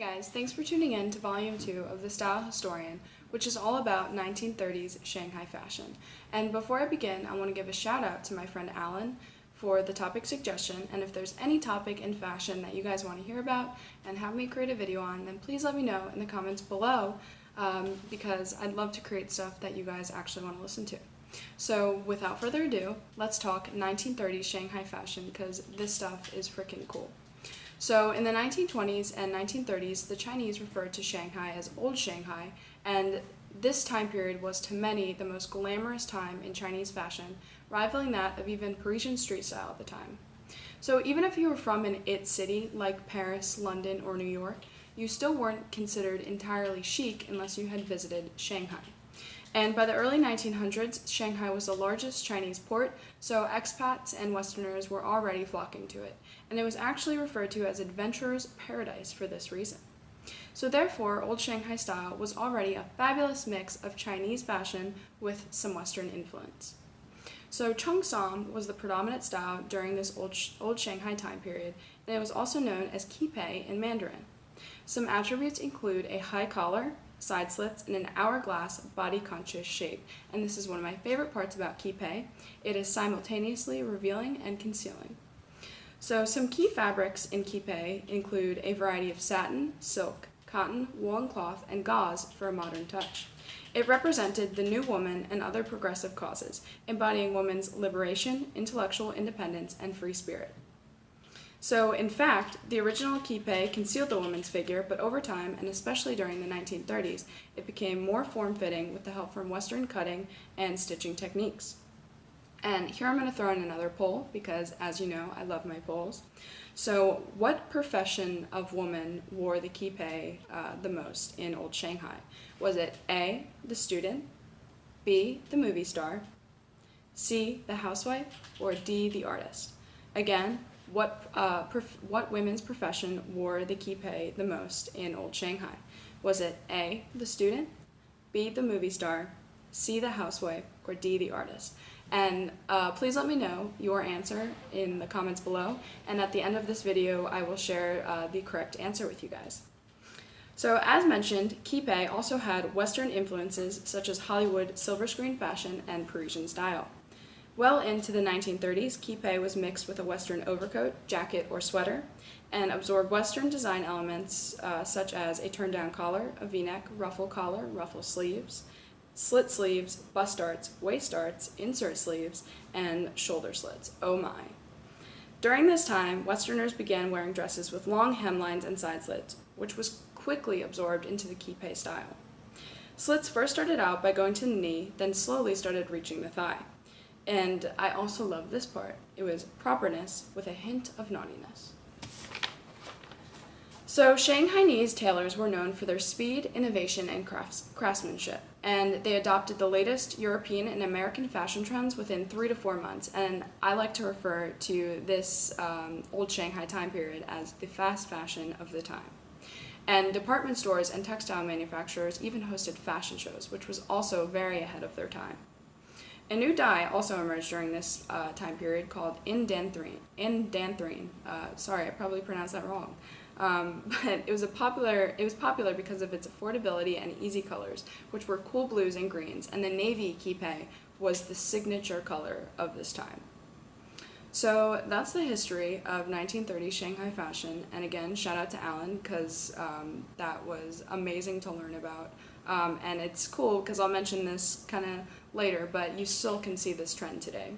guys, thanks for tuning in to Volume 2 of The Style Historian, which is all about 1930s Shanghai fashion. And before I begin, I want to give a shout out to my friend Alan for the topic suggestion, and if there's any topic in fashion that you guys want to hear about and have me create a video on, then please let me know in the comments below, because I'd love to create stuff that you guys actually want to listen to. So without further ado, let's talk 1930s Shanghai fashion, because this stuff is freaking cool. So in the 1920s and 1930s, the Chinese referred to Shanghai as Old Shanghai, and this time period was to many the most glamorous time in Chinese fashion, rivaling that of even Parisian street style at the time. So even if you were from an it city like Paris, London, or New York, you still weren't considered entirely chic unless you had visited Shanghai. And by the early 1900s, Shanghai was the largest Chinese port, so expats and Westerners were already flocking to it, and it was actually referred to as adventurers' paradise for this reason. So therefore, Old Shanghai style was already a fabulous mix of Chinese fashion with some Western influence. So cheongsam was the predominant style during this Old Shanghai time period, and it was also known as kipe in Mandarin. Some attributes include a high collar, side slits, and an hourglass body-conscious shape, and this is one of my favorite parts about kipe. It is simultaneously revealing and concealing. So some key fabrics in kipe include a variety of satin, silk, cotton, woolen cloth, and gauze for a modern touch. It represented the new woman and other progressive causes, embodying women's liberation, intellectual independence, and free spirit. So, in fact, the original kipe concealed the woman's figure, but over time, and especially during the 1930s, it became more form-fitting with the help from Western cutting and stitching techniques. And here I'm going to throw in another poll, because as you know, I love my polls. So, what profession of woman wore the kipe the most in Old Shanghai? Was it A, the student, B, the movie star, C, the housewife, or D, the artist? Again, what women's profession wore the kipe the most in Old Shanghai? Was it A, the student, B, the movie star, C, the housewife, or D, the artist? And please let me know your answer in the comments below, and at the end of this video I will share the correct answer with you guys. So as mentioned, kipe also had Western influences such as Hollywood silver screen fashion and Parisian style. Well into the 1930s, kipe was mixed with a Western overcoat, jacket, or sweater, and absorbed Western design elements such as a turn-down collar, a v-neck, ruffle collar, ruffle sleeves, slit sleeves, bust darts, waist darts, insert sleeves, and shoulder slits. Oh my. During this time, Westerners began wearing dresses with long hemlines and side slits, which was quickly absorbed into the kipe style. Slits first started out by going to the knee, then slowly started reaching the thigh. And I also love this part. It was properness with a hint of naughtiness. So Shanghainese tailors were known for their speed, innovation, and craftsmanship, and they adopted the latest European and American fashion trends within 3 to 4 months, and I like to refer to this Old Shanghai time period as the fast fashion of the time. And department stores and textile manufacturers even hosted fashion shows, which was also very ahead of their time. A new dye also emerged during this time period called indanthrene. Sorry, I probably pronounced that wrong. But it was popular because of its affordability and easy colors, which were cool blues and greens, and the navy kipe was the signature color of this time. So that's the history of 1930s Shanghai fashion, and again, shout out to Alan, because that was amazing to learn about. And it's cool because I'll mention this kind of later, but you still can see this trend today.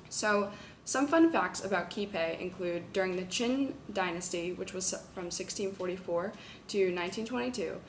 So some fun facts about kipe include during the Qin dynasty, which was from 1644 to 1922,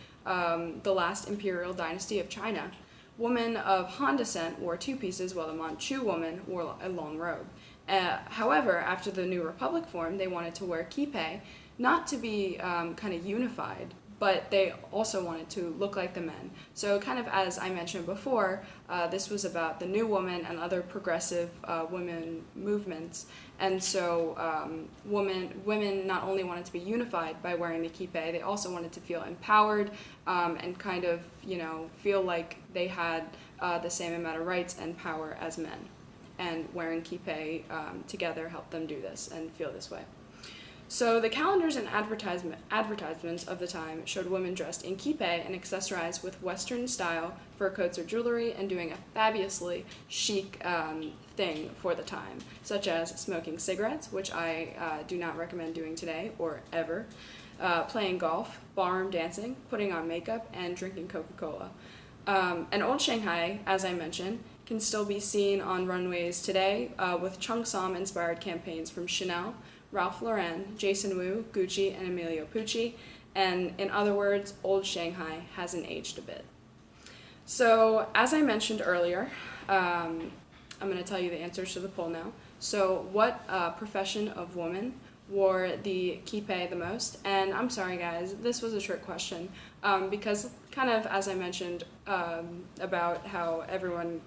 the last imperial dynasty of China, women of Han descent wore 2 pieces while the Manchu woman wore a long robe. However, after the new republic formed, they wanted to wear kipe, not to be kind of unified, but they also wanted to look like the men. So kind of as I mentioned before, this was about the new woman and other progressive women movements, and so women not only wanted to be unified by wearing the kipe, they also wanted to feel empowered and kind of, you know, feel like they had the same amount of rights and power as men. And wearing kipe together helped them do this and feel this way. So the calendars and advertisements of the time showed women dressed in kipe and accessorized with Western style fur coats or jewelry and doing a fabulously chic thing for the time, such as smoking cigarettes, which I do not recommend doing today or ever, playing golf, ballroom dancing, putting on makeup, and drinking Coca-Cola. And Old Shanghai, as I mentioned, can still be seen on runways today with Cheongsam-inspired campaigns from Chanel, Ralph Lauren, Jason Wu, Gucci, and Emilio Pucci, and in other words, Old Shanghai hasn't aged a bit. So, as I mentioned earlier, I'm going to tell you the answers to the poll now. So, what profession of woman wore the kipe the most? And I'm sorry guys, this was a trick question, because kind of as I mentioned about how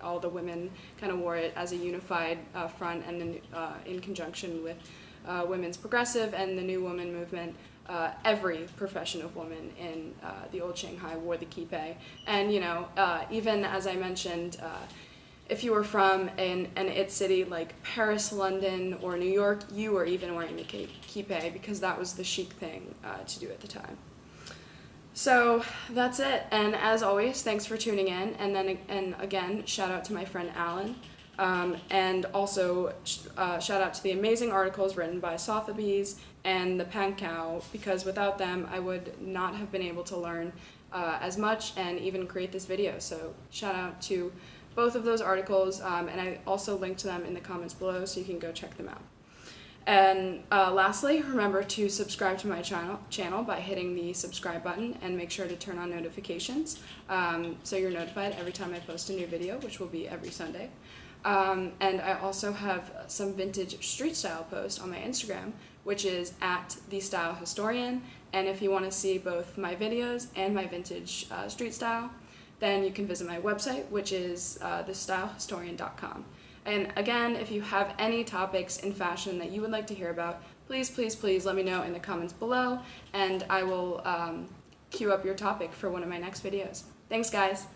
all the women kind of wore it as a unified front, and then in conjunction with women's progressive and the New Woman movement, every profession of woman in the Old Shanghai wore the kipe. And even as I mentioned, if you were from an it city like Paris, London, or New York, you were even wearing the kipe because that was the chic thing to do at the time. So that's it, and as always, thanks for tuning in, and again, shout out to my friend Alan. And also shout out to the amazing articles written by Sotheby's and the Pankou, because without them I would not have been able to learn as much and even create this video. So shout out to both of those articles, and I also linked to them in the comments below so you can go check them out. And lastly, remember to subscribe to my channel by hitting the subscribe button, and make sure to turn on notifications so you're notified every time I post a new video, which will be every Sunday. And I also have some vintage street style posts on my Instagram, which is @TheStyleHistorian. And if you want to see both my videos and my vintage street style, then you can visit my website, which is thestylehistorian.com. And again, if you have any topics in fashion that you would like to hear about, please, please, please let me know in the comments below, and I will queue up your topic for one of my next videos. Thanks, guys.